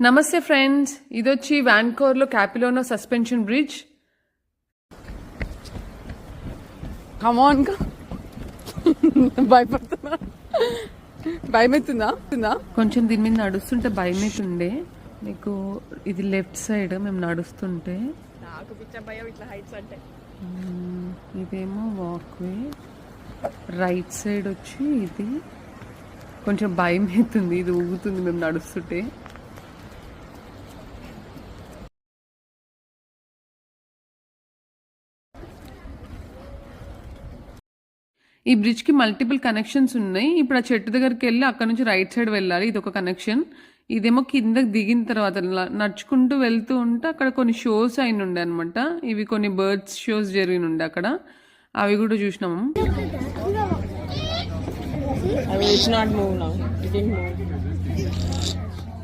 నమస్తే ఫ్రెండ్స్, ఇది వచ్చి వాన్కోవర్లో క్యాపిలోనో సస్పెన్షన్ బ్రిడ్జ్. కమాన్ భయపడుతున్నా, భయమవుతుందా? కొంచెం దీని మీద నడుస్తుంటే భయమవుతుండే. మీకు ఇది లెఫ్ట్ సైడ్ మేము నడుస్తుంటే, నాకు పిచ్చ భయం ఇట్లా హైట్స్ అంటే. ఇదేమో వాక్వే. రైట్ సైడ్ వచ్చి ఇది కొంచెం భయం అవుతుంది, ఇది ఊగుతుంది మేము నడుస్తుంటే. ఈ బ్రిడ్జ్కి మల్టిపుల్ కనెక్షన్స్ ఉన్నాయి. ఇప్పుడు ఆ చెట్టు దగ్గరికి వెళ్ళి అక్కడ నుంచి రైట్ సైడ్ వెళ్ళాలి, ఇది ఒక కనెక్షన్. ఇదేమో కిందకి దిగిన తర్వాత నడుచుకుంటూ వెళ్తూ ఉంటే అక్కడ కొన్ని షోస్ అయిన ఉండే అనమాట. ఇవి కొన్ని బర్డ్స్ షోస్ జరిగిన ఉండే అక్కడ, అవి కూడా చూసినాము.